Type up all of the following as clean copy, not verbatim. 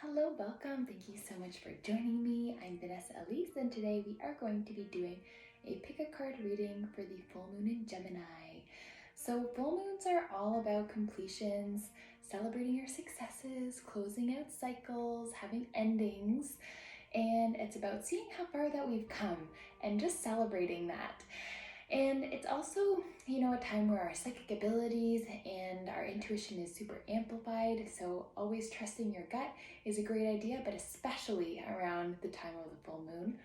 Hello, welcome. Thank you so much for joining me. I'm Vanessa Elise, and today we are going to be doing a pick a card reading for the full moon in Gemini. So full moons are all about completions, celebrating your successes, closing out cycles, having endings, and it's about seeing how far that we've come and just celebrating that. And it's also, a time where our psychic abilities and our intuition is super amplified. So always trusting your gut is a great idea, but especially around the time of the full moon.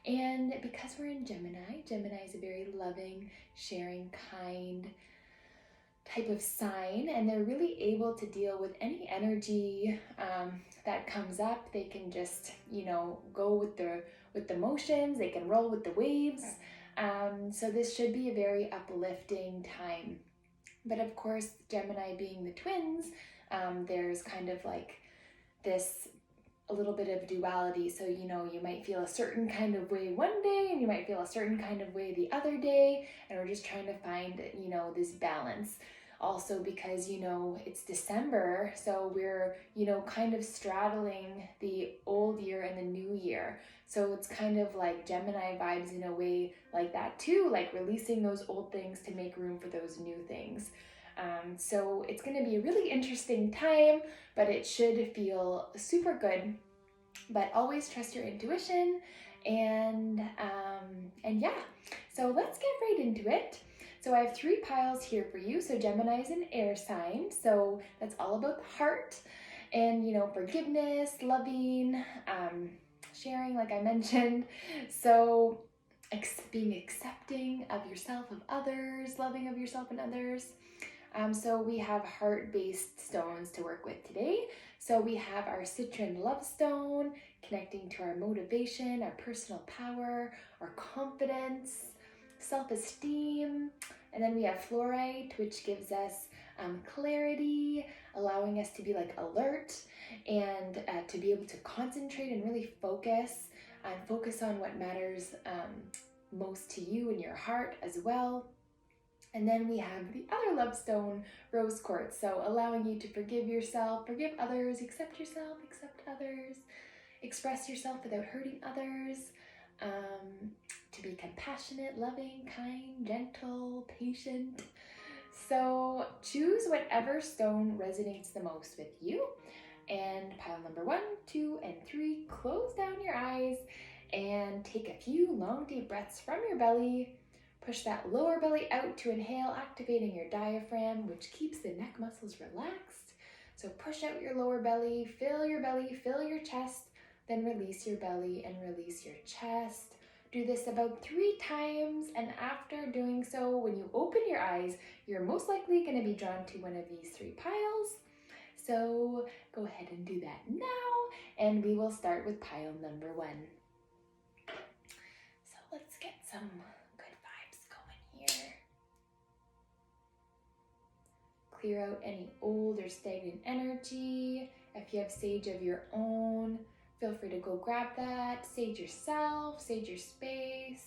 And because we're in Gemini, Gemini is a very loving, sharing, kind type of sign, and they're really able to deal with any energy that comes up. They can just, go with the motions. They can roll with the waves. So this should be a very uplifting time. But of course, Gemini being the twins, there's kind of like this a little bit of duality. So, you might feel a certain kind of way one day and you might feel a certain kind of way the other day. And we're just trying to find, this balance. Also because, it's December, so we're, kind of straddling the old year and the new year. So it's kind of like Gemini vibes in a way like that too, like releasing those old things to make room for those new things. So it's going to be a really interesting time, but it should feel super good. But always trust your intuition, and yeah. So let's get right into it. So I have 3 piles here for you. So Gemini is an air sign, so that's all about the heart and forgiveness, loving, sharing, like I mentioned. So being accepting of yourself, of others, loving of yourself and others. So we have heart-based stones to work with today. So we have our citron love stone, connecting to our motivation, our personal power, our confidence, self-esteem. And then we have fluorite, which gives us clarity, allowing us to be like alert and to be able to concentrate and really focus on what matters most to you in your heart as well. And then we have the other love stone, rose quartz, so allowing you to forgive yourself, forgive others, accept yourself, accept others, express yourself without hurting others, to be compassionate, loving, kind, gentle, patient. So choose whatever stone resonates the most with you. And pile number 1, 2, and 3, close down your eyes and take a few long deep breaths from your belly. Push that lower belly out to inhale, activating your diaphragm, which keeps the neck muscles relaxed. So push out your lower belly, fill your chest, then release your belly and release your chest. Do this about 3 times, and after doing so, when you open your eyes, you're most likely going to be drawn to one of these 3 piles. So go ahead and do that now, and we will start with pile number 1. So let's get some good vibes going here. Clear out any old or stagnant energy. If you have sage of your own, feel free to go grab that. Sage yourself, sage your space.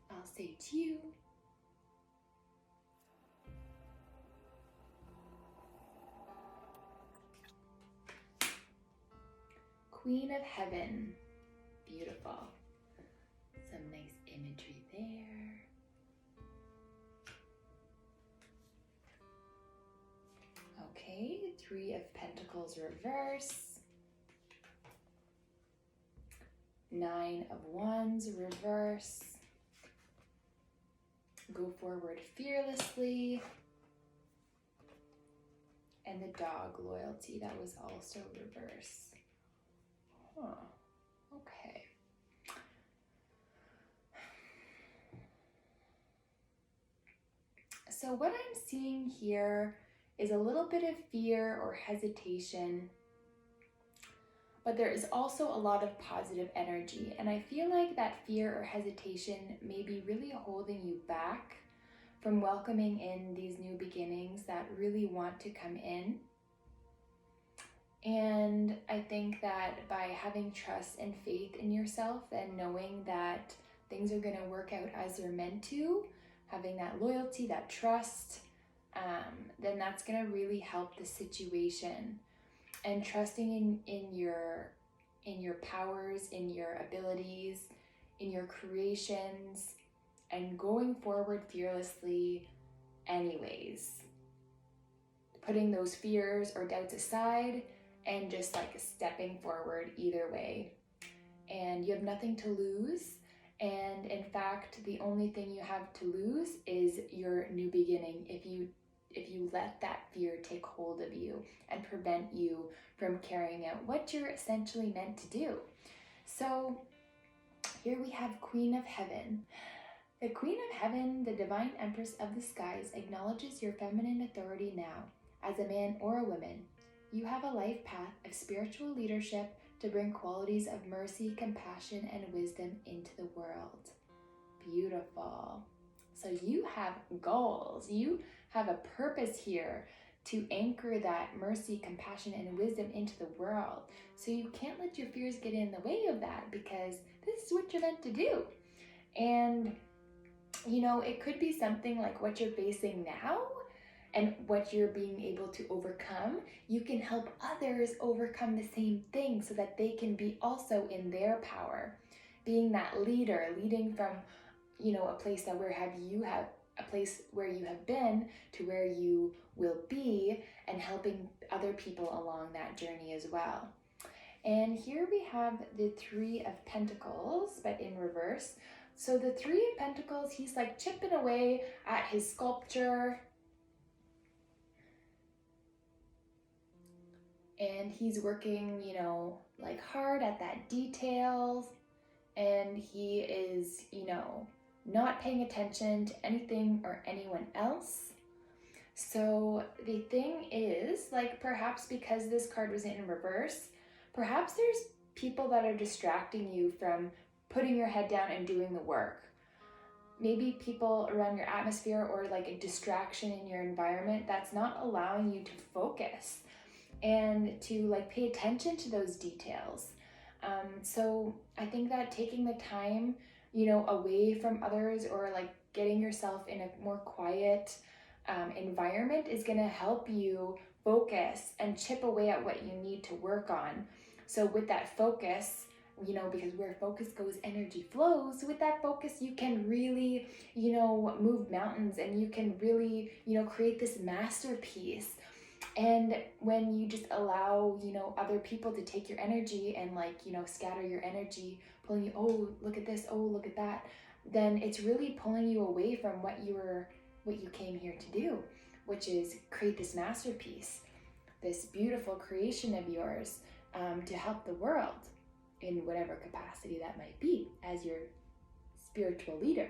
I'll sage you. Queen of Heaven. Beautiful. Some nice imagery there. Okay, 3 of Pentacles reverse. 9 of Wands reverse. Go forward fearlessly. And the dog, loyalty, that was also reverse. Okay. So what I'm seeing here is a little bit of fear or hesitation, but there is also a lot of positive energy. And I feel like that fear or hesitation may be really holding you back from welcoming in these new beginnings that really want to come in. And I think that by having trust and faith in yourself and knowing that things are going to work out as they're meant to, having that loyalty, that trust, then that's going to really help the situation. And trusting in your powers, in your abilities, in your creations, and going forward fearlessly anyways. Putting those fears or doubts aside and just like stepping forward either way. And you have nothing to lose. And in fact, the only thing you have to lose is your new beginning if you let that fear take hold of you and prevent you from carrying out what you're essentially meant to do. So here we have Queen of Heaven. The Queen of Heaven, the Divine Empress of the Skies, acknowledges your feminine authority now. As a man or a woman, you have a life path of spiritual leadership to bring qualities of mercy, compassion, and wisdom into the world. Beautiful. So you have goals. You have a purpose here to anchor that mercy, compassion, and wisdom into the world. So you can't let your fears get in the way of that, because this is what you're meant to do. And, you know, it could be something like what you're facing now and what you're being able to overcome. You can help others overcome the same thing so that they can be also in their power. Being that leader, leading from, you know, a place that a place where you have been to where you will be, and helping other people along that journey as well. And here we have the Three of Pentacles, but in reverse. So the Three of Pentacles, he's like chipping away at his sculpture. And he's working, you know, like hard at that details. And he is, you know, not paying attention to anything or anyone else. So the thing is, like, perhaps because this card was in reverse, perhaps there's people that are distracting you from putting your head down and doing the work. Maybe people around your atmosphere, or like a distraction in your environment that's not allowing you to focus and to like pay attention to those details. So I think that taking the time, you know, away from others, or like getting yourself in a more quiet environment is going to help you focus and chip away at what you need to work on. So with that focus, you know, because where focus goes, energy flows. With that focus, you can really, you know, move mountains, and you can really, you know, create this masterpiece. And when you just allow, you know, other people to take your energy and like, you know, scatter your energy, pulling you, oh, look at this, oh, look at that, then it's really pulling you away from what you came here to do, which is create this masterpiece, this beautiful creation of yours, to help the world in whatever capacity that might be as your spiritual leader.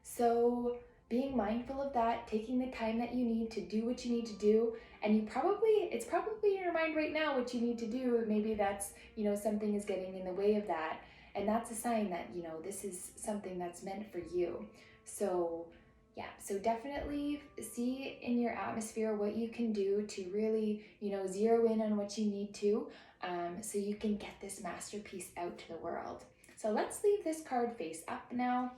So being mindful of that, taking the time that you need to do what you need to do, and it's probably in your mind right now what you need to do. Maybe that's, you know, something is getting in the way of that, and that's a sign that, you know, this is something that's meant for you. So yeah, so definitely see in your atmosphere what you can do to really, you know, zero in on what you need to, so you can get this masterpiece out to the world. So let's leave this card face up now,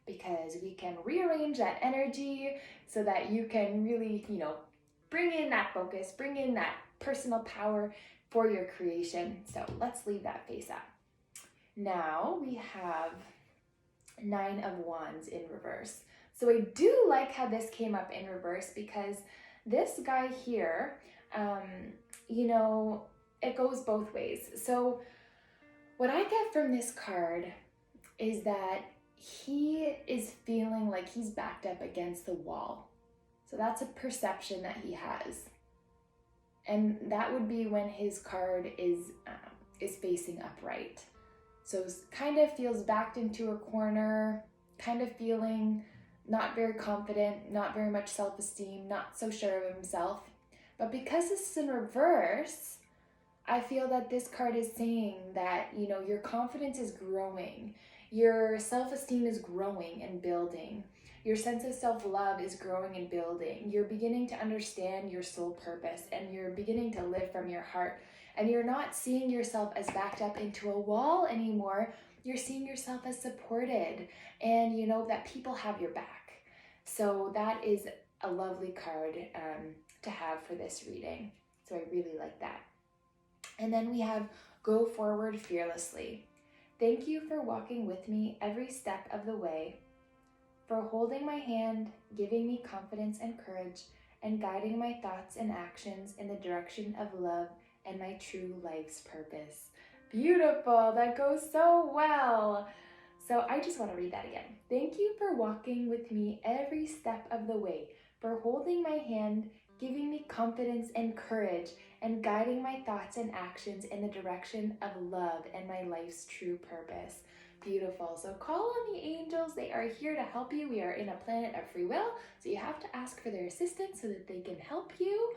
because we can rearrange that energy so that you can really, you know, bring in that focus, bring in that personal power for your creation. So let's leave that face up. Now we have Nine of Wands in reverse. So I do like how this came up in reverse, because this guy here, you know, it goes both ways. So what I get from this card is that he is feeling like he's backed up against the wall. So that's a perception that he has. And that would be when his card is facing upright. So kind of feels backed into a corner, kind of feeling not very confident, not very much self-esteem, not so sure of himself. But because this is in reverse, I feel that this card is saying that, you know, your confidence is growing. Your self-esteem is growing and building. Your sense of self-love is growing and building. You're beginning to understand your soul purpose, and you're beginning to live from your heart. And you're not seeing yourself as backed up into a wall anymore. You're seeing yourself as supported, and you know that people have your back. So that is a lovely card to have for this reading. So I really like that. And then we have Go Forward Fearlessly. Thank you for walking with me every step of the way, for holding my hand, giving me confidence and courage, and guiding my thoughts and actions in the direction of love and my true life's purpose. Beautiful, that goes so well. So I just want to read that again. Thank you for walking with me every step of the way, for holding my hand, giving me confidence and courage, and guiding my thoughts and actions in the direction of love and my life's true purpose. Beautiful. So call on the angels. They are here to help you. We are in a planet of free will, so you have to ask for their assistance so that they can help you.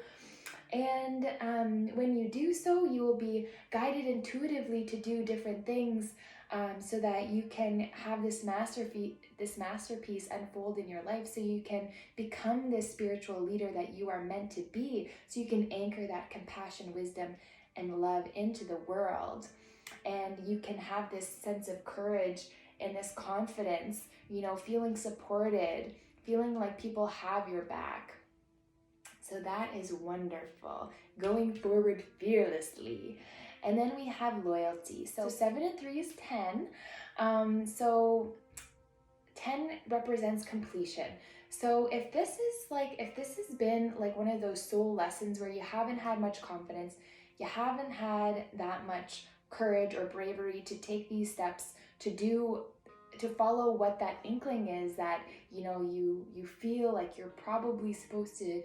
And when you do so, you will be guided intuitively to do different things so that you can have this masterpiece unfold in your life, so you can become this spiritual leader that you are meant to be, so you can anchor that compassion, wisdom, and love into the world. And you can have this sense of courage and this confidence, feeling supported, feeling like people have your back. So that is wonderful. Going forward fearlessly. And then we have loyalty. So 7 and 3 is 10. So 10 represents completion. So if this has been like one of those soul lessons where you haven't had much confidence, you haven't had that much courage or bravery to take these steps to follow what that inkling is that you feel like you're probably supposed to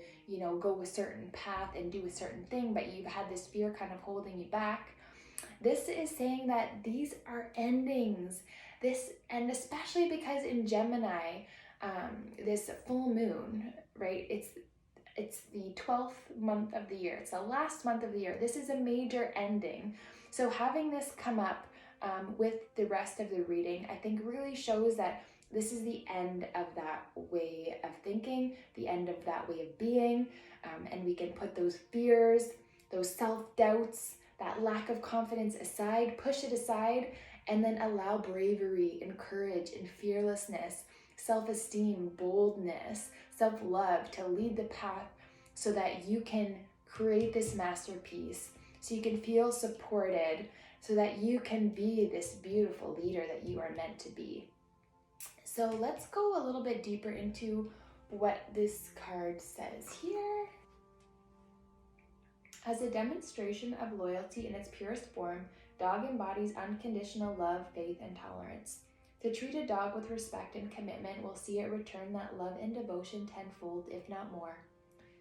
go a certain path and do a certain thing, but you've had this fear kind of holding you back. This is saying that these are endings. And especially because in Gemini, this full moon, right? It's the 12th month of the year. It's the last month of the year. This is a major ending. So having this come up with the rest of the reading, I think really shows that this is the end of that way of thinking, the end of that way of being, and we can put those fears, those self-doubts, that lack of confidence aside, push it aside, and then allow bravery and courage and fearlessness, self-esteem, boldness, self-love to lead the path so that you can create this masterpiece, so you can feel supported, so that you can be this beautiful leader that you are meant to be. So let's go a little bit deeper into what this card says here. As a demonstration of loyalty in its purest form, dog embodies unconditional love, faith, and tolerance. To treat a dog with respect and commitment will see it return that love and devotion tenfold, if not more.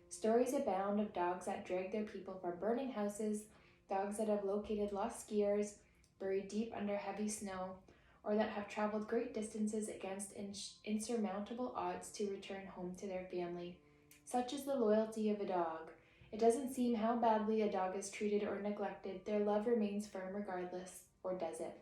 Stories abound of dogs that drag their people from burning houses, dogs that have located lost skiers, buried deep under heavy snow, or that have traveled great distances against insurmountable odds to return home to their family. Such is the loyalty of a dog. It doesn't seem how badly a dog is treated or neglected, their love remains firm regardless, or does it?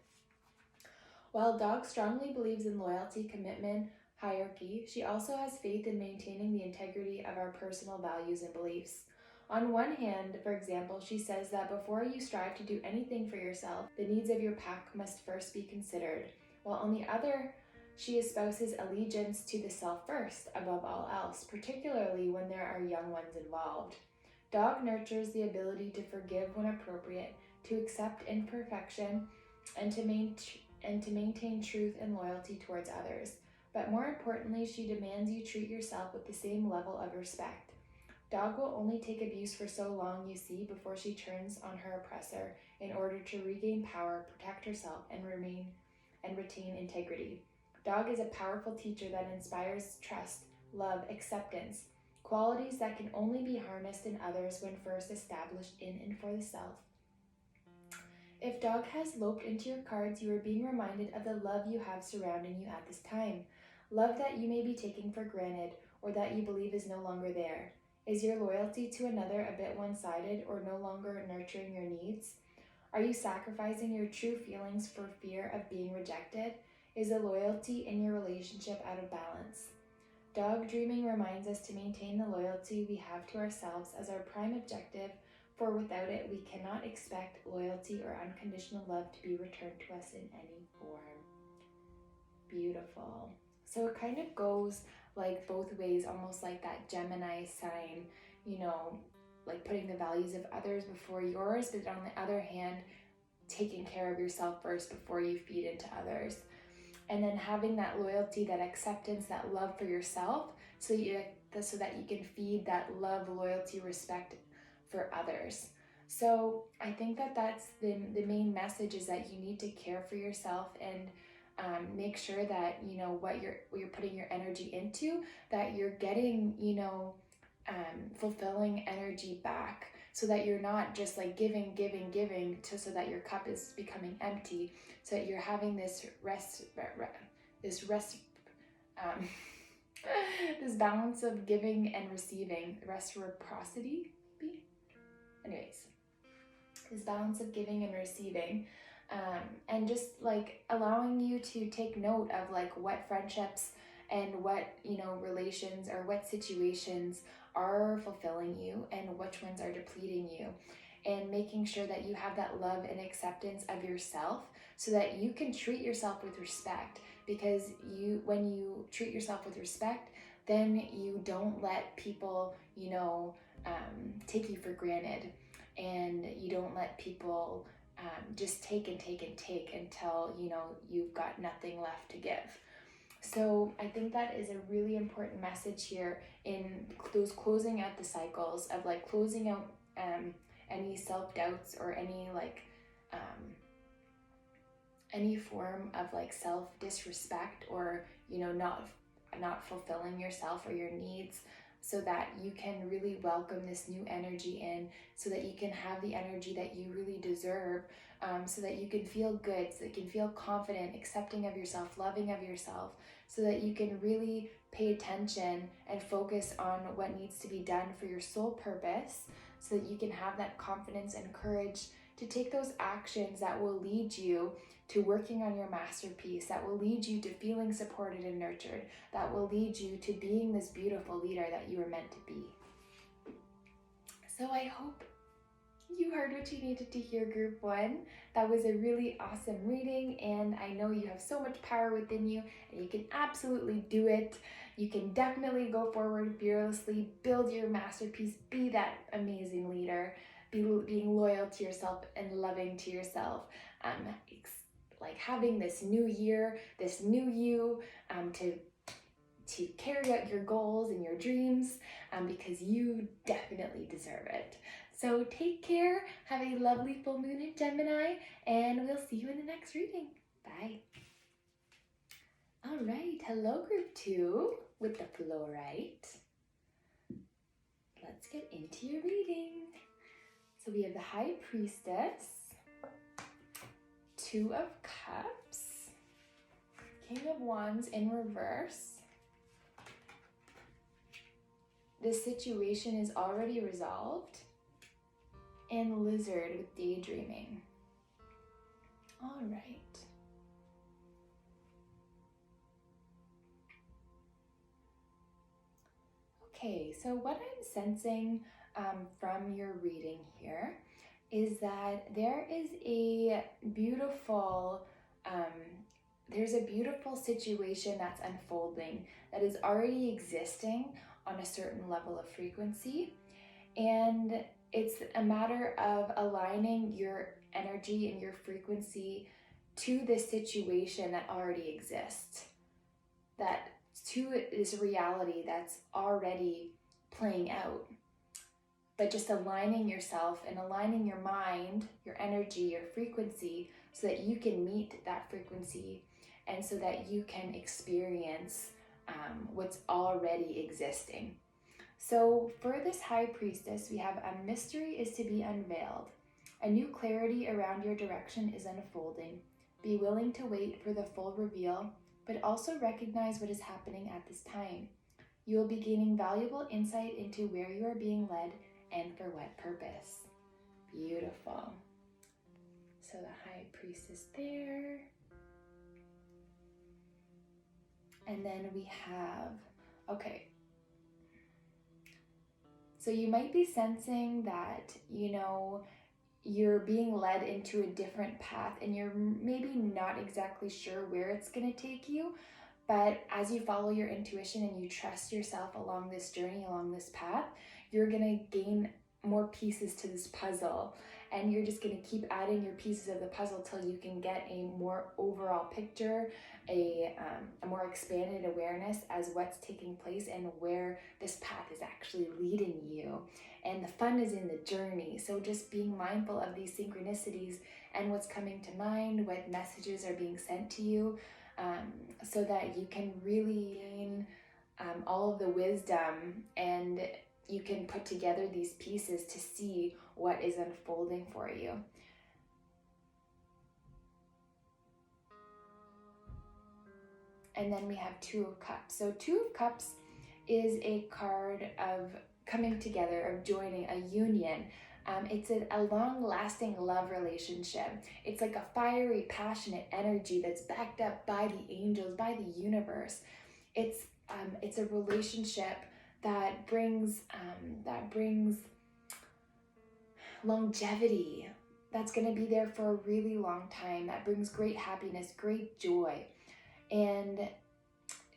While a dog strongly believes in loyalty, commitment, hierarchy, she also has faith in maintaining the integrity of our personal values and beliefs. On one hand, for example, she says that before you strive to do anything for yourself, the needs of your pack must first be considered, while on the other, she espouses allegiance to the self first, above all else, particularly when there are young ones involved. Dog nurtures the ability to forgive when appropriate, to accept imperfection, and to maintain truth and loyalty towards others. But more importantly, she demands you treat yourself with the same level of respect. Dog will only take abuse for so long, you see, before she turns on her oppressor in order to regain power, protect herself, and retain integrity. Dog is a powerful teacher that inspires trust, love, acceptance, qualities that can only be harnessed in others when first established in and for the self. If dog has loped into your cards, you are being reminded of the love you have surrounding you at this time. Love that you may be taking for granted or that you believe is no longer there. Is your loyalty to another a bit one-sided or no longer nurturing your needs? Are you sacrificing your true feelings for fear of being rejected? Is the loyalty in your relationship out of balance? Dog dreaming reminds us to maintain the loyalty we have to ourselves as our prime objective, for without it we cannot expect loyalty or unconditional love to be returned to us in any form. Beautiful. So it kind of goes like both ways, almost like that Gemini sign, you know, like putting the values of others before yours, but on the other hand, taking care of yourself first before you feed into others. And then having that loyalty, that acceptance, that love for yourself, so that you can feed that love, loyalty, respect for others. So I think that that's the main message, is that you need to care for yourself and make sure that, you know, what you're putting your energy into, that you're getting, you know, fulfilling energy back, so that you're not just like giving so that your cup is becoming empty, so that you're having this um, this balance of giving and receiving, reciprocity, maybe? Anyways, this balance of giving and receiving, and just like allowing you to take note of like what friendships and what, you know, relations or what situations are fulfilling you and which ones are depleting you, and making sure that you have that love and acceptance of yourself, so that you can treat yourself with respect. Because when you treat yourself with respect, then you don't let people, you know, take you for granted, and you don't let people just take and take and take until, you know, you've got nothing left to give. So I think that is a really important message here, in those closing out the cycles of like closing out any self-doubts or any like any form of like self-disrespect, or, you know, not fulfilling yourself or your needs, so that you can really welcome this new energy in, so that you can have the energy that you really deserve, so that you can feel good, so that you can feel confident, accepting of yourself, loving of yourself, so that you can really pay attention and focus on what needs to be done for your soul purpose, so that you can have that confidence and courage to take those actions that will lead you to working on your masterpiece, that will lead you to feeling supported and nurtured, that will lead you to being this beautiful leader that you were meant to be. So I hope you heard what you needed to hear, Group 1. That was a really awesome reading, and I know you have so much power within you, and you can absolutely do it. You can definitely go forward fearlessly, build your masterpiece, be that amazing leader, being loyal to yourself and loving to yourself. Like having this new year, this new you, to carry out your goals and your dreams, because you definitely deserve it. So take care, have a lovely full moon in Gemini, and we'll see you in the next reading. Bye. All right, hello Group 2 with the fluorite. Let's get into your reading. So we have the High Priestess, Two of Cups, King of Wands in reverse. This situation is already resolved, and Lizard with Daydreaming. All right. Okay, so what I'm sensing from your reading here is that there is a beautiful, there's a beautiful situation that's unfolding, that is already existing on a certain level of frequency, and it's a matter of aligning your energy and your frequency to this situation that already exists, that to this reality that's already playing out. But just aligning yourself and aligning your mind, your energy, your frequency, so that you can meet that frequency, and so that you can experience what's already existing. So for this High Priestess, we have a mystery is to be unveiled. A new clarity around your direction is unfolding. Be willing to wait for the full reveal, but also recognize what is happening at this time. You will be gaining valuable insight into where you are being led and for what purpose. Beautiful. So the High Priestess there. And then we have, okay. So you might be sensing that, you know, you're being led into a different path, and you're maybe not exactly sure where it's going to take you, But as you follow your intuition and you trust yourself along this journey, along this path, you're going to gain more pieces to this puzzle. And you're just going to keep adding your pieces of the puzzle till you can get a more overall picture, a more expanded awareness as what's taking place and where this path is actually leading you. And the fun is in the journey. So just being mindful of these synchronicities and what's coming to mind, what messages are being sent to you, so that you can really gain all of the wisdom, and you can put together these pieces to see what is unfolding for you. And then we have Two of Cups. So Two of Cups is a card of coming together, of joining, a union. It's a long-lasting love relationship. It's like a fiery, passionate energy that's backed up by the angels, by the universe. It's a relationship that brings longevity. That's going to be there for a really long time. That brings great happiness, great joy, and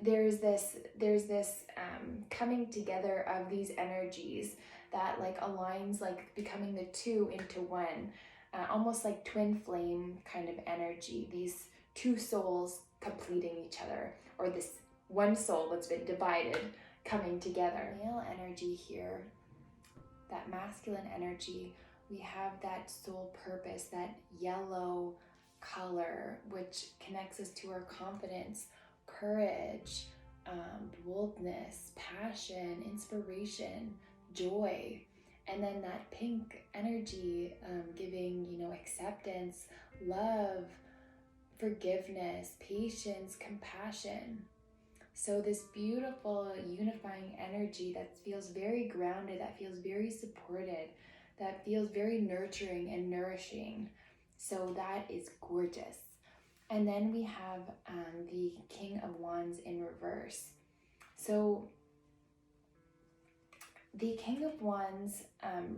there's this coming together of these energies that like aligns, like becoming the two into one, almost like twin flame kind of energy. These two souls completing each other, or this one soul that's been divided coming together. Male energy here, that masculine energy, we have that soul purpose, that yellow color, which connects us to our confidence, courage, boldness, passion, inspiration, joy. And then that pink energy, giving, acceptance, love, forgiveness, patience, compassion. So this beautiful unifying energy that feels very grounded, that feels very supported, that feels very nurturing and nourishing. So that is gorgeous. And then we have the King of Wands in reverse. So the King of Wands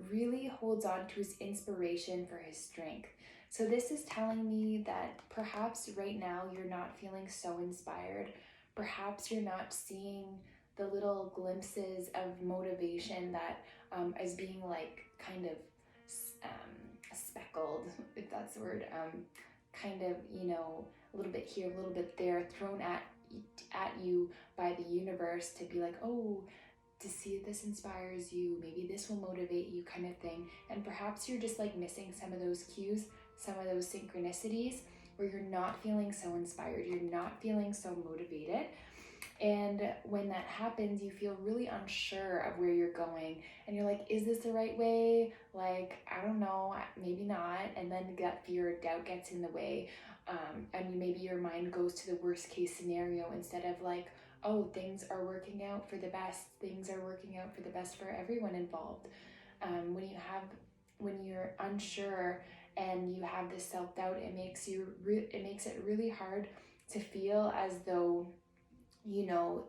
really holds on to his inspiration for his strength. So this is telling me that perhaps right now you're not feeling so inspired. Perhaps you're not seeing the little glimpses of motivation that is being like kind of speckled, if that's the word, kind of, a little bit here, a little bit there, thrown at you by the universe to be like, oh, to see if this inspires you, maybe this will motivate you, kind of thing. And perhaps you're just like missing some of those cues, some of those synchronicities, where you're not feeling so inspired, you're not feeling so motivated. And when that happens, you feel really unsure of where you're going, and you're like, is this the right way? Like, I don't know, maybe not. And then that fear or doubt gets in the way, and maybe your mind goes to the worst case scenario instead of like, oh, things are working out for the best, things are working out for the best for everyone involved. When you're unsure and you have this self-doubt, it makes it really hard to feel as though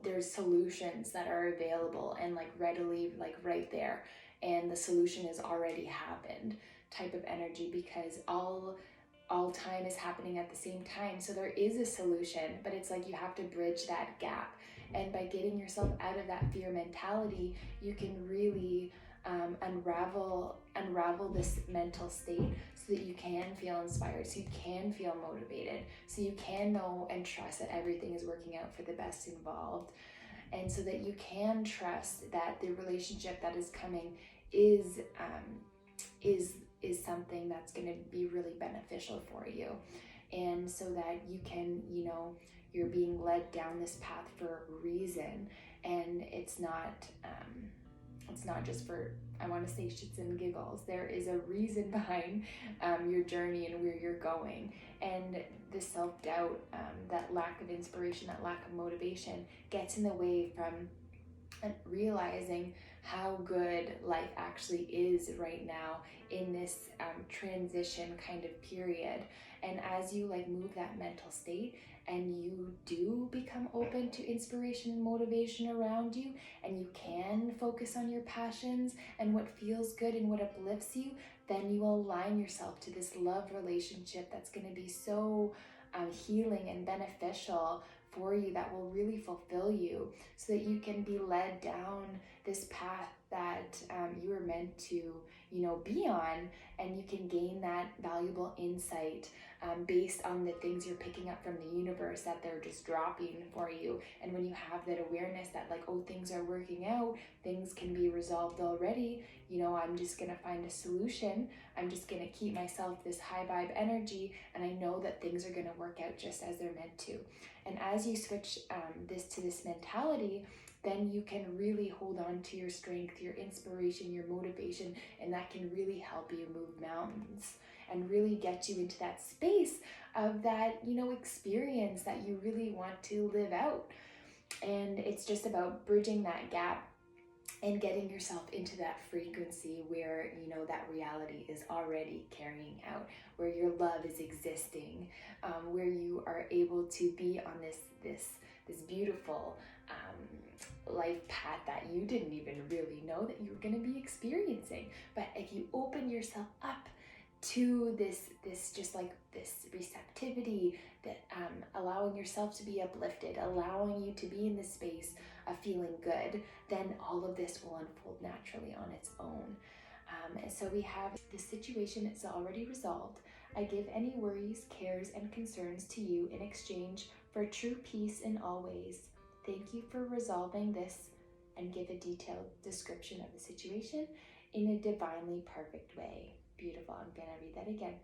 there's solutions that are available and like readily, like right there, and the solution has already happened, type of energy, because all time is happening at the same time. So there is a solution, but it's like you have to bridge that gap. And by getting yourself out of that fear mentality, you can really unravel this mental state, so that you can feel inspired, so you can feel motivated, so you can know and trust that everything is working out for the best involved, and so that you can trust that the relationship that is coming is something that's going to be really beneficial for you, and so that you can, you're being led down this path for a reason, and it's not just for, I want to say, shits and giggles. There is a reason behind your journey and where you're going. And the self-doubt, that lack of inspiration, that lack of motivation gets in the way from realizing how good life actually is right now in this transition kind of period. And as you like move that mental state and you do become open to inspiration and motivation around you, and you can focus on your passions and what feels good and what uplifts you, then you will align yourself to this love relationship that's going to be so healing and beneficial for you that will really fulfill you, so that you can be led down this path that you were meant to, be on, and you can gain that valuable insight based on the things you're picking up from the universe that they're just dropping for you. And when you have that awareness that like, oh, things are working out, things can be resolved already, I'm just gonna find a solution. I'm just gonna keep myself this high vibe energy, and I know that things are gonna work out just as they're meant to. And as you switch this mentality, then you can really hold on to your strength, your inspiration, your motivation, and that can really help you move mountains and really get you into that space of that, experience that you really want to live out. And it's just about bridging that gap and getting yourself into that frequency where, that reality is already carrying out, where your love is existing, where you are able to be on this beautiful life path that you didn't even really know that you were going to be experiencing. But if you open yourself up to this just like this receptivity, that allowing yourself to be uplifted, allowing you to be in this space of feeling good, then all of this will unfold naturally on its own. And so we have this situation, it's already resolved. I give any worries, cares, and concerns to you in exchange for true peace in all ways. Thank you for resolving this, and give a detailed description of the situation in a divinely perfect way. Beautiful. I'm going to read that again.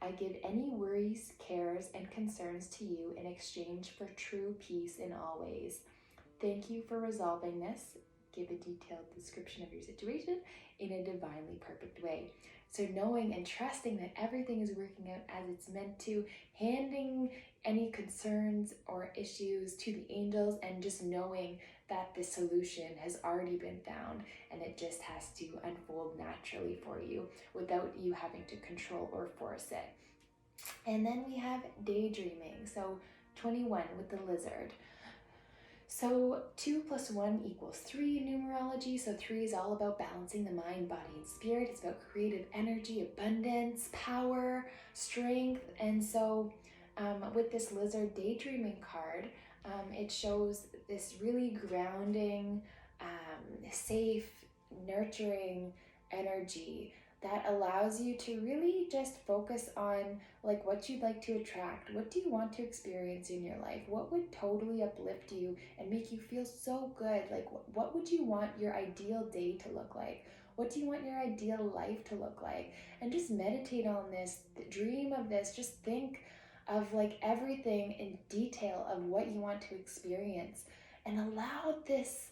I give any worries, cares, and concerns to you in exchange for true peace in all ways. Thank you for resolving this. Give a detailed description of your situation in a divinely perfect way. So knowing and trusting that everything is working out as it's meant to, handing any concerns or issues to the angels, and just knowing that the solution has already been found and it just has to unfold naturally for you without you having to control or force it. And then we have daydreaming. So 21 with the lizard. So 2 + 1 = 3 in numerology. So 3 is all about balancing the mind, body, and spirit. It's about creative energy, abundance, power, strength. And so with this lizard daydreaming card, it shows this really grounding, safe, nurturing energy that allows you to really just focus on like what you'd like to attract. What do you want to experience in your life? What would totally uplift you and make you feel so good? Like what would you want your ideal day to look like? What do you want your ideal life to look like? And just meditate on this, dream of this, just think of like everything in detail of what you want to experience, and allow this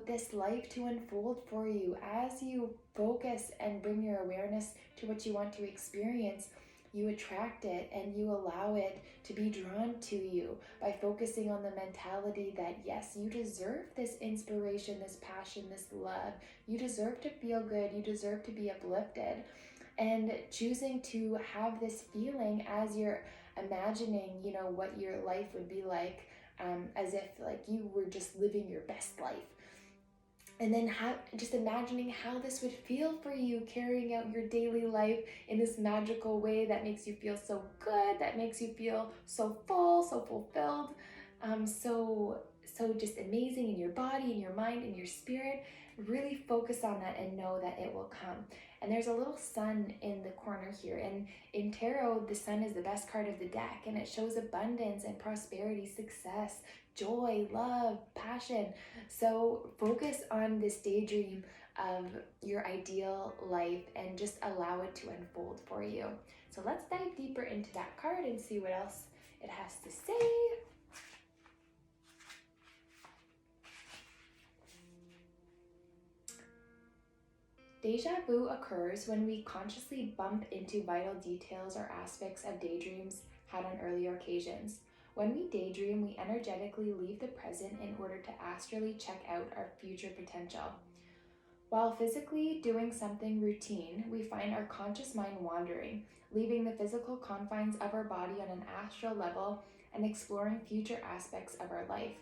this life to unfold for you. As you focus and bring your awareness to what you want to experience, you attract it and you allow it to be drawn to you by focusing on the mentality that yes, you deserve this inspiration, this passion, this love. You deserve to feel good. You deserve to be uplifted. And choosing to have this feeling as you're imagining, what your life would be like, as if like you were just living your best life. And then just imagining how this would feel for you, carrying out your daily life in this magical way that makes you feel so good, that makes you feel so full, so fulfilled, so just amazing in your body, in your mind, in your spirit. Really focus on that and know that it will come. And there's a little sun in the corner here. And in tarot, the sun is the best card of the deck, and it shows abundance and prosperity, success, joy, love, passion. So focus on this daydream of your ideal life and just allow it to unfold for you. So let's dive deeper into that card and see what else it has to say. Deja vu occurs when we consciously bump into vital details or aspects of daydreams had on earlier occasions. When we daydream, we energetically leave the present in order to astrally check out our future potential. While physically doing something routine, we find our conscious mind wandering, leaving the physical confines of our body on an astral level and exploring future aspects of our life.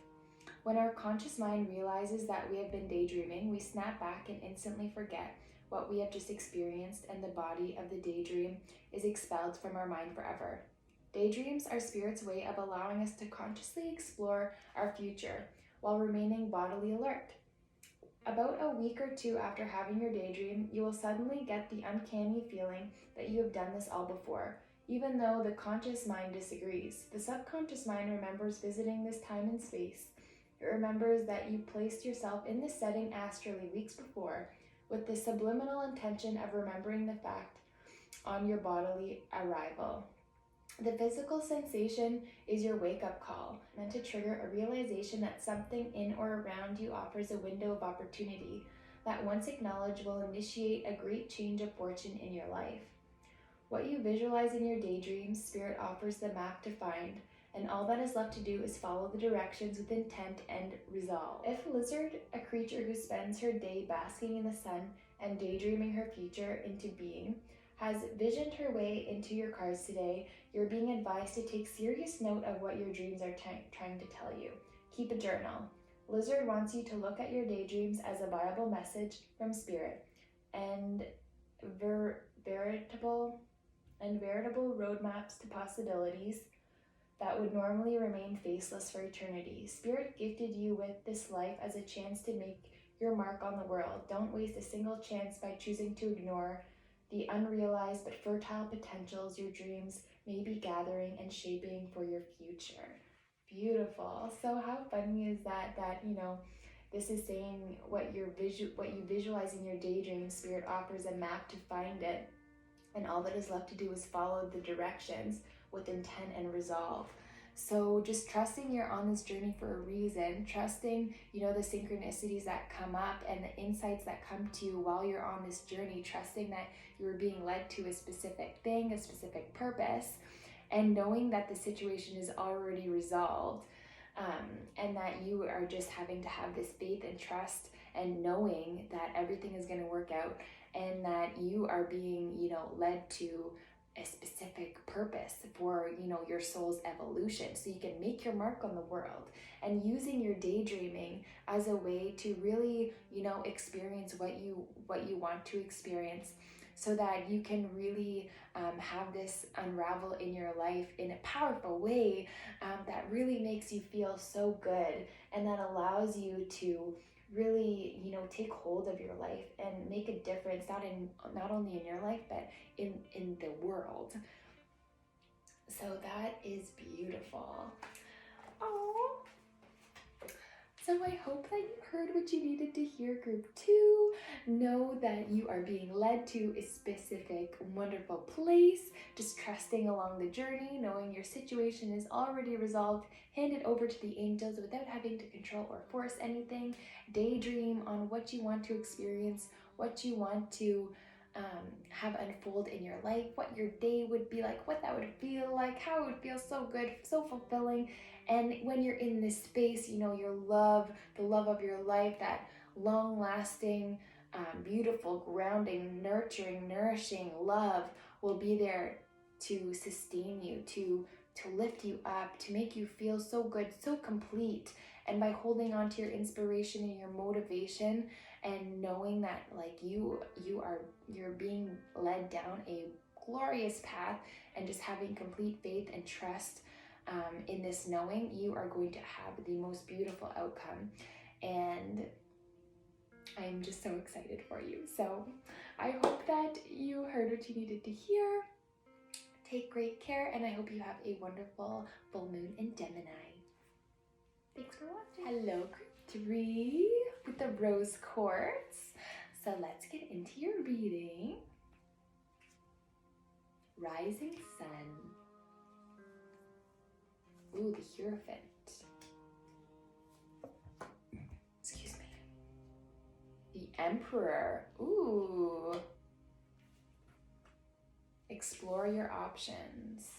When our conscious mind realizes that we have been daydreaming, we snap back and instantly forget what we have just experienced, and the body of the daydream is expelled from our mind forever. Daydreams are Spirit's way of allowing us to consciously explore our future while remaining bodily alert. About a week or two after having your daydream, you will suddenly get the uncanny feeling that you have done this all before, even though the conscious mind disagrees. The subconscious mind remembers visiting this time and space. It remembers that you placed yourself in this setting astrally weeks before, with the subliminal intention of remembering the fact on your bodily arrival. The physical sensation is your wake-up call, meant to trigger a realization that something in or around you offers a window of opportunity that, once acknowledged, will initiate a great change of fortune in your life. What you visualize in your daydreams, Spirit offers the map to find, and all that is left to do is follow the directions with intent and resolve. If Lizard, a creature who spends her day basking in the sun and daydreaming her future into being, has visioned her way into your cards today, you're being advised to take serious note of what your dreams are trying to tell you. Keep a journal. Lizard wants you to look at your daydreams as a viable message from Spirit and veritable roadmaps to possibilities that would normally remain faceless for eternity. Spirit gifted you with this life as a chance to make your mark on the world. Don't waste a single chance by choosing to ignore the unrealized but fertile potentials your dreams may be gathering and shaping for your future. Beautiful. So how funny is that, this is saying what you visualize in your daydream, Spirit offers a map to find it, and all that is left to do is follow the directions with intent and resolve. So just trusting you're on this journey for a reason, trusting, the synchronicities that come up and the insights that come to you while you're on this journey, trusting that you're being led to a specific thing, a specific purpose, and knowing that the situation is already resolved, and that you are just having to have this faith and trust and knowing that everything is going to work out and that you are being, led to a specific purpose for, your soul's evolution, so you can make your mark on the world, and using your daydreaming as a way to really, experience what you want to experience, so that you can really have this unravel in your life in a powerful way that really makes you feel so good, and that allows you to really, take hold of your life and make a difference, not only in your life, but in the world. So that is beautiful. Oh. So I hope that you heard what you needed to hear, group 2. Know that you are being led to a specific, wonderful place. Just trusting along the journey, knowing your situation is already resolved. Hand it over to the angels without having to control or force anything. Daydream on what you want to experience, what you want to have unfold in your life, what your day would be like, what that would feel like, how it would feel so good, so fulfilling. And when you're in this space, your love, the love of your life, that long-lasting, beautiful, grounding, nurturing, nourishing love will be there to sustain you, to lift you up, to make you feel so good, so complete. And by holding on to your inspiration and your motivation, and knowing that you're being led down a glorious path, and just having complete faith and trust in this knowing, you are going to have the most beautiful outcome. And I'm just so excited for you. So I hope that you heard what you needed to hear. Take great care, and I hope you have a wonderful full moon in Gemini. Thanks for watching. Hello, group 3 with the rose quartz. So let's get into your reading. Rising Sun. Ooh, the Hierophant. Excuse me. The Emperor. Ooh. Explore your options.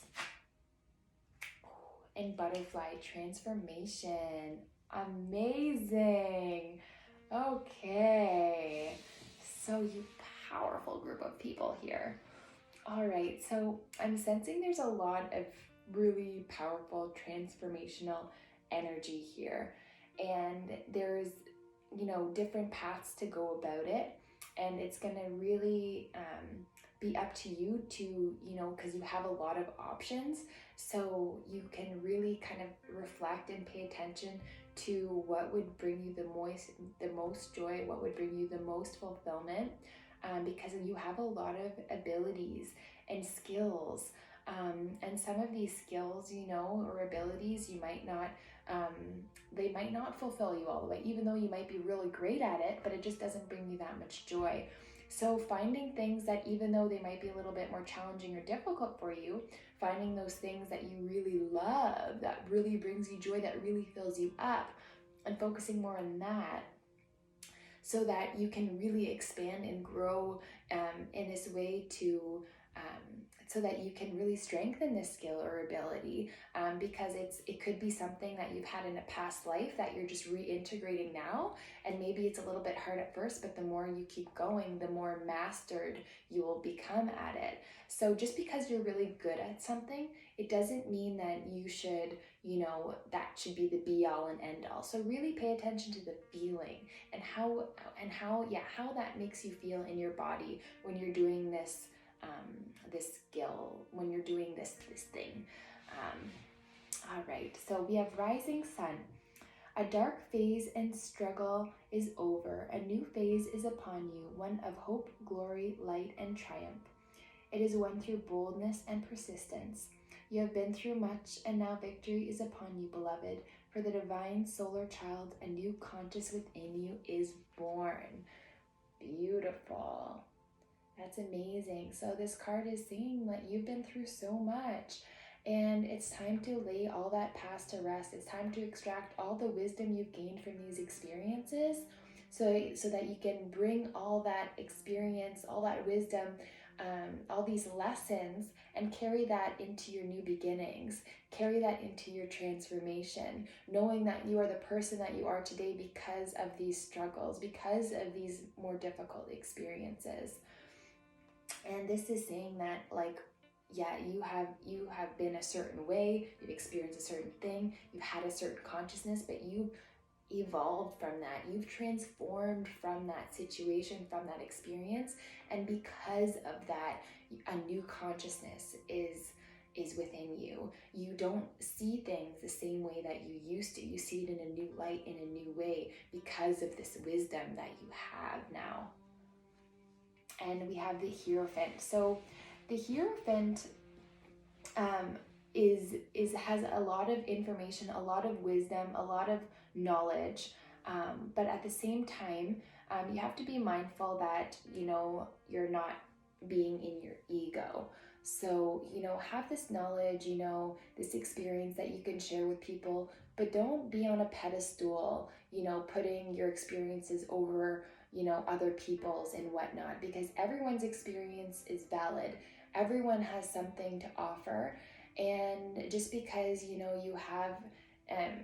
And Butterfly Transformation. Amazing. Okay. So you powerful group of people here. All right, so I'm sensing there's a lot of really powerful transformational energy here, and there's different paths to go about it, and it's gonna really be up to you to, you know, because you have a lot of options. So you can really kind of reflect and pay attention to what would bring you the most joy, what would bring you the most fulfillment, because you have a lot of abilities and skills. And some of these skills, you know, or abilities, you might not, they might not fulfill you all the way, even though you might be really great at it, but it just doesn't bring you that much joy. So finding things that, even though they might be a little bit more challenging or difficult for you, finding those things that you really love, that really brings you joy, that really fills you up, and focusing more on that, so that you can really expand and grow in this way to so that you can really strengthen this skill or ability, because it could be something that you've had in a past life that you're just reintegrating now, and maybe it's a little bit hard at first, but the more you keep going, the more mastered you will become at it. So just because you're really good at something, it doesn't mean that you should, you know, that should be the be all and end all. So really pay attention to the feeling and how how that makes you feel in your body when you're doing this this skill, when you're doing this thing. All right, so we have rising sun. A dark phase and struggle is over. A new phase is upon you, one of hope, glory, light, and triumph. It is one through boldness and persistence. You have been through much, and now victory is upon you, beloved. For the divine solar child, a new conscious within you, is born. Beautiful. That's amazing. So this card is saying that you've been through so much, and it's time to lay all that past to rest. It's time to extract all the wisdom you've gained from these experiences, so that you can bring all that experience, all that wisdom, all these lessons, and carry that into your new beginnings, carry that into your transformation, knowing that you are the person that you are today because of these struggles, because of these more difficult experiences. And this is saying that, like, yeah, you have been a certain way, you've experienced a certain thing, you've had a certain consciousness, but you've evolved from that, you've transformed from that situation, from that experience, and because of that, a new consciousness is within you. You don't see things the same way that you used to. You see it in a new light, in a new way, because of this wisdom that you have now. And we have the Hierophant. So the Hierophant has a lot of information, a lot of wisdom, a lot of knowledge, but at the same time, you have to be mindful that, you know, you're not being in your ego. So, you know, have this knowledge, you know, this experience that you can share with people, but don't be on a pedestal, you know, putting your experiences over, you know, other people's and whatnot, because everyone's experience is valid. Everyone has something to offer. And just because, you know, you have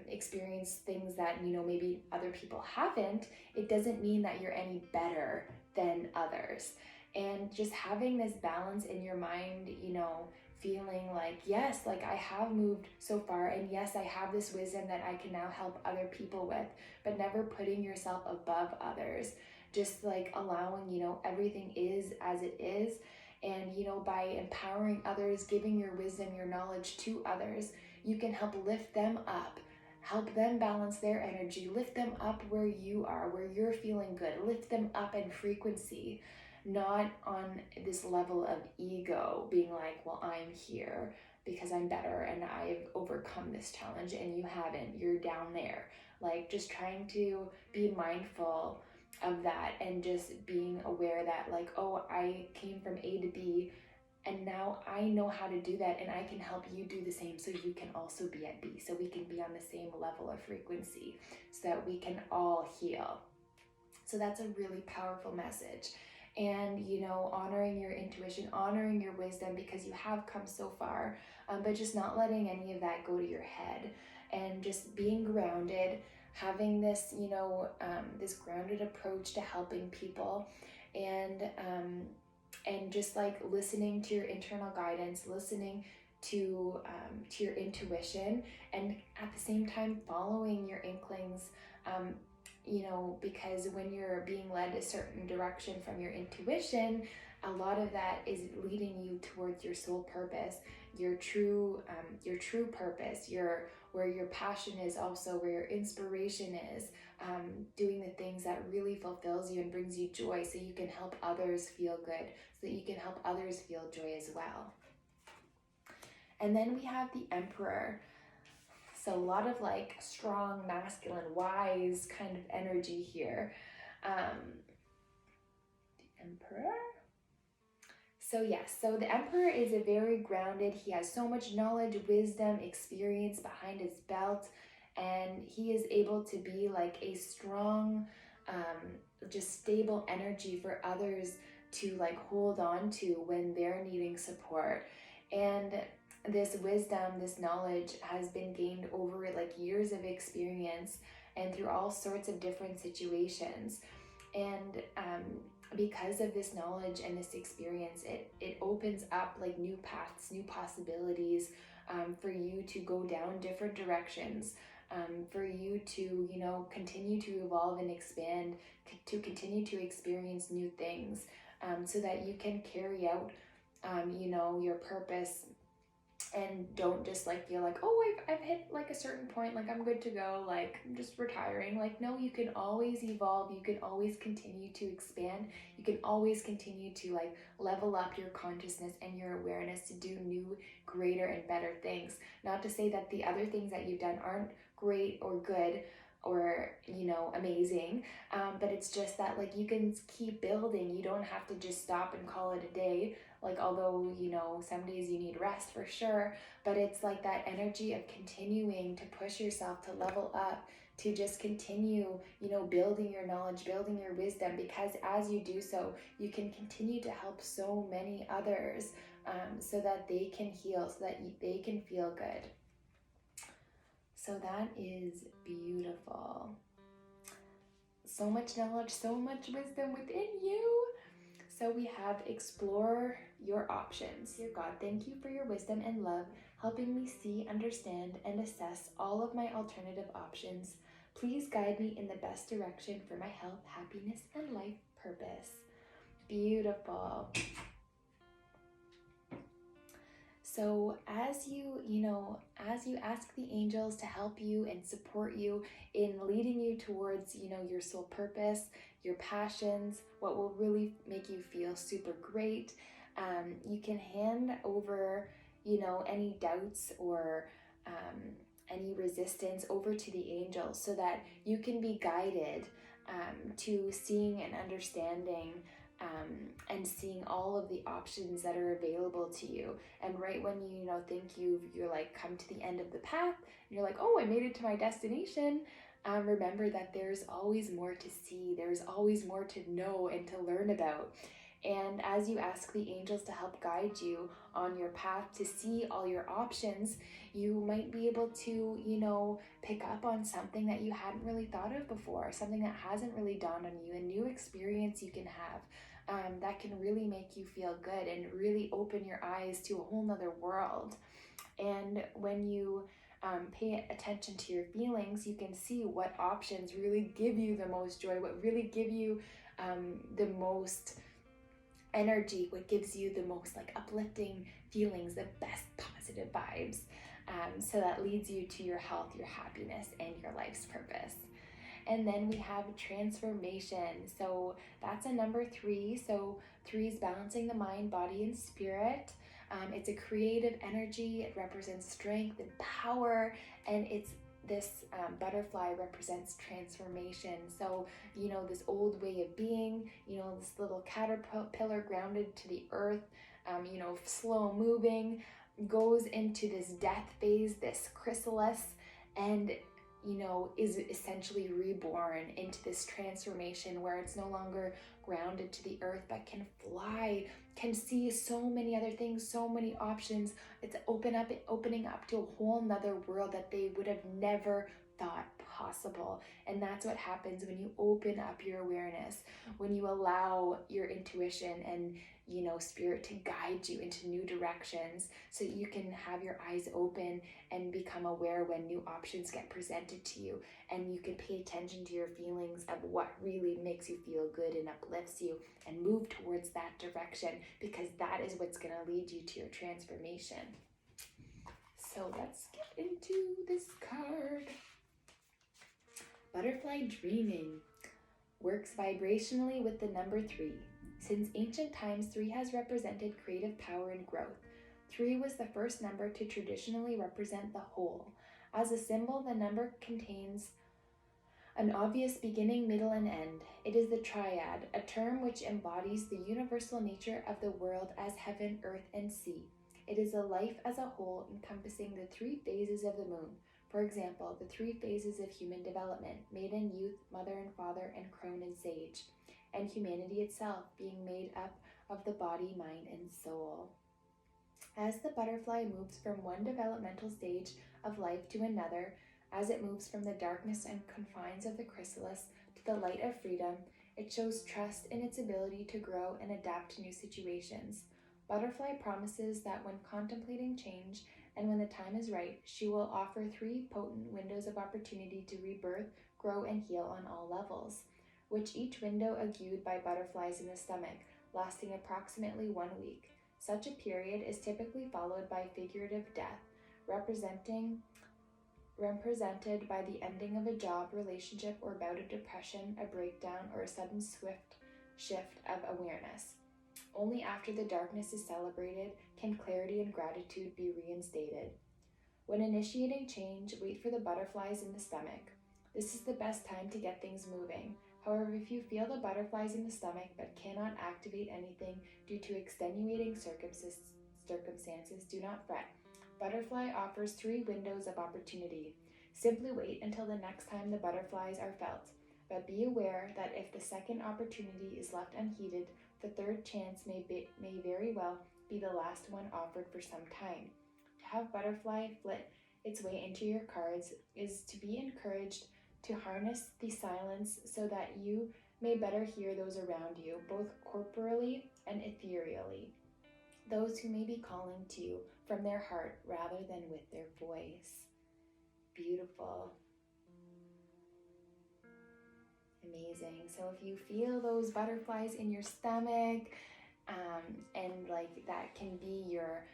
experienced things that, you know, maybe other people haven't, it doesn't mean that you're any better than others. And just having this balance in your mind, you know, feeling like, yes, like I have moved so far, and yes, I have this wisdom that I can now help other people with, but never putting yourself above others. Just like allowing, you know, everything is as it is. And, you know, by empowering others, giving your wisdom, your knowledge to others, you can help lift them up, help them balance their energy, lift them up where you are, where you're feeling good, lift them up in frequency, not on this level of ego, being like, well, I'm here because I'm better and I've overcome this challenge and you haven't, you're down there. Like, just trying to be mindful of that, and just being aware that, like, oh, I came from A to B, and now I know how to do that, and I can help you do the same, so you can also be at B, so we can be on the same level of frequency, so that we can all heal. So that's a really powerful message. And, you know, honoring your intuition, honoring your wisdom, because you have come so far, but just not letting any of that go to your head, and just being grounded, having this, you know, this grounded approach to helping people, and just like listening to your internal guidance, listening to your intuition, and at the same time following your inklings, you know, because when you're being led a certain direction from your intuition, a lot of that is leading you towards your soul purpose, your true purpose, where your passion is, also where your inspiration is, doing the things that really fulfills you and brings you joy, so you can help others feel good, so that you can help others feel joy as well. And then we have the Emperor. So a lot of like strong, masculine, wise kind of energy here. The Emperor. So yes, so the Emperor is a very grounded, he has so much knowledge, wisdom, experience behind his belt, and he is able to be like a strong, just stable energy for others to like hold on to when they're needing support. And this wisdom, this knowledge has been gained over like years of experience and through all sorts of different situations. And because of this knowledge and this experience, it opens up like new paths, new possibilities, for you to go down different directions, for you to, you know, continue to evolve and expand, to continue to experience new things, so that you can carry out, you know, your purpose, and don't just like feel like, oh, I've hit like a certain point, like I'm good to go, like I'm just retiring. Like, no, you can always evolve, you can always continue to expand, you can always continue to like level up your consciousness and your awareness to do new, greater and better things. Not to say that the other things that you've done aren't great or good or, you know, amazing, but it's just that like you can keep building. You don't have to just stop and call it a day. Like, although, you know, some days you need rest for sure, but it's like that energy of continuing to push yourself to level up, to just continue, you know, building your knowledge, building your wisdom, because as you do so, you can continue to help so many others, so that they can heal, so that they can feel good. So that is beautiful. So much knowledge, so much wisdom within you. So we have explore your options. Dear God, thank you for your wisdom and love, helping me see, understand, and assess all of my alternative options. Please guide me in the best direction for my health, happiness, and life purpose. Beautiful. So as you ask the angels to help you and support you in leading you towards, you know, your soul purpose, your passions, what will really make you feel super great, you can hand over, you know, any doubts or any resistance over to the angels, so that you can be guided to seeing and understanding, and seeing all of the options that are available to you. And right when you know think you're like come to the end of the path, and you're like, oh, I made it to my destination, remember that there's always more to see, there's always more to know and to learn about. And as you ask the angels to help guide you on your path to see all your options, you might be able to, you know, pick up on something that you hadn't really thought of before, something that hasn't really dawned on you, a new experience you can have, that can really make you feel good and really open your eyes to a whole nother world. And when you pay attention to your feelings, you can see what options really give you the most joy, what really give you the most energy, what gives you the most like uplifting feelings, the best positive vibes. So that leads you to your health, your happiness, and your life's purpose. And then we have transformation. So that's a number 3. So 3 is balancing the mind, body, and spirit. It's a creative energy. It represents strength and power, and it's this butterfly represents transformation. So, you know, this old way of being, you know, this little caterpillar grounded to the earth, you know, slow moving, goes into this death phase, this chrysalis, and, you know, is essentially reborn into this transformation where it's no longer grounded to the earth, but can fly, can see so many other things, so many options. It's opening up to a whole nother world that they would have never thought possible. And that's what happens when you open up your awareness, when you allow your intuition and spirit to guide you into new directions, so you can have your eyes open and become aware when new options get presented to you, and you can pay attention to your feelings of what really makes you feel good and uplifts you, and move towards that direction, because that is what's going to lead you to your transformation. So let's get into this card. Butterfly Dreaming works vibrationally with the number 3. Since ancient times, 3 has represented creative power and growth. 3 was the first number to traditionally represent the whole. As a symbol, the number contains an obvious beginning, middle, and end. It is the triad, a term which embodies the universal nature of the world as heaven, earth, and sea. It is a life as a whole, encompassing the 3 phases of the moon. For example, the 3 phases of human development: maiden, youth, mother and father, and crone and sage. And humanity itself, being made up of the body, mind, and soul. As the butterfly moves from one developmental stage of life to another, as it moves from the darkness and confines of the chrysalis to the light of freedom, it shows trust in its ability to grow and adapt to new situations. Butterfly promises that when contemplating change and when the time is right, she will offer 3 potent windows of opportunity to rebirth, grow, and heal on all levels, which each window augured by butterflies in the stomach, lasting approximately 1 week. Such a period is typically followed by figurative death, represented by the ending of a job, relationship, or bout of depression, a breakdown, or a sudden swift shift of awareness. Only after the darkness is celebrated can clarity and gratitude be reinstated. When initiating change, wait for the butterflies in the stomach. This is the best time to get things moving. However, if you feel the butterflies in the stomach but cannot activate anything due to extenuating circumstances, do not fret. Butterfly offers 3 windows of opportunity. Simply wait until the next time the butterflies are felt. But be aware that if the second opportunity is left unheeded, the third chance may very well be the last one offered for some time. To have butterfly flit its way into your cards is to be encouraged to harness the silence so that you may better hear those around you, both corporally and ethereally, those who may be calling to you from their heart rather than with their voice. Beautiful. Amazing. So if you feel those butterflies in your stomach, and like that can be your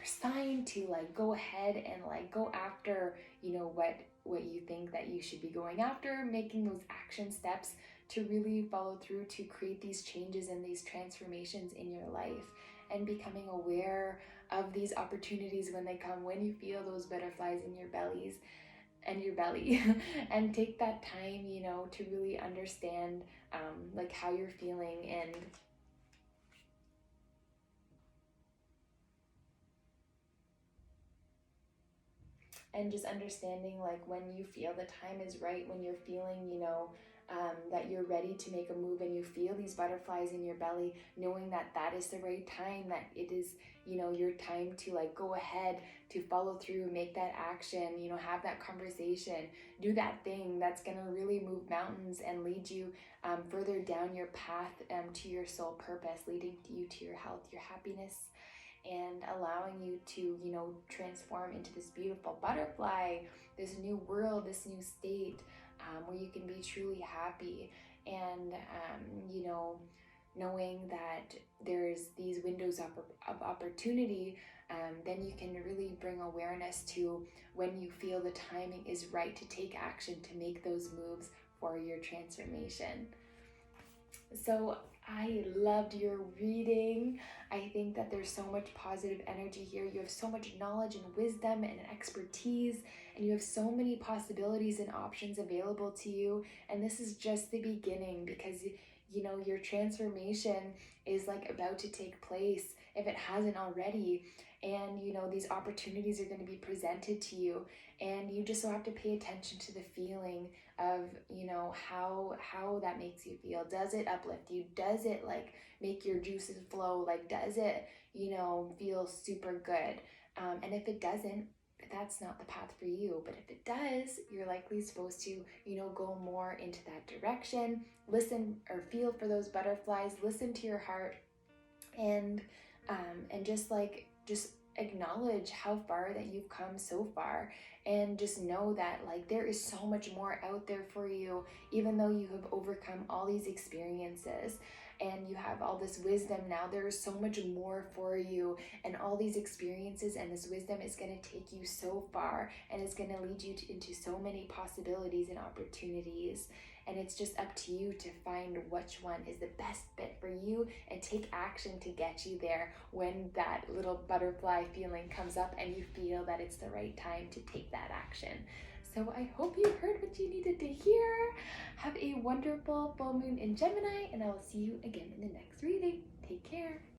sign to like go ahead and like go after what you think that you should be going after, making those action steps to really follow through to create these changes and these transformations in your life, and becoming aware of these opportunities when they come, when you feel those butterflies in your belly and take that time to really understand like how you're feeling, and just understanding like when you feel the time is right, when you're feeling that you're ready to make a move and you feel these butterflies in your belly, knowing that that is the right time, that it is your time to like go ahead, to follow through, make that action, have that conversation, do that thing that's going to really move mountains and lead you further down your path to your soul purpose, leading you to your health, your happiness, and allowing you to transform into this beautiful butterfly, this new world, this new state, where you can be truly happy, and knowing that there's these windows of opportunity, then you can really bring awareness to when you feel the timing is right to take action, to make those moves for your transformation. So I loved your reading. I think that there's so much positive energy here. You have so much knowledge and wisdom and expertise, and you have so many possibilities and options available to you. And this is just the beginning, because your transformation is like about to take place, if it hasn't already. And these opportunities are going to be presented to you, and you just have to pay attention to the feeling of how that makes you feel. Does it uplift you? Does it like make your juices flow? Like, does it feel super good? And if it doesn't, that's not the path for you. But if it does, you're likely supposed to, go more into that direction. Listen or feel for those butterflies, listen to your heart, and just acknowledge how far that you've come so far, and just know that like there is so much more out there for you, even though you have overcome all these experiences and you have all this wisdom now. There is so much more for you, and all these experiences and this wisdom is going to take you so far, and it's going to lead you into so many possibilities and opportunities. And it's just up to you to find which one is the best fit for you and take action to get you there when that little butterfly feeling comes up and you feel that it's the right time to take that action. So I hope you heard what you needed to hear. Have a wonderful full moon in Gemini, and I will see you again in the next reading. Take care.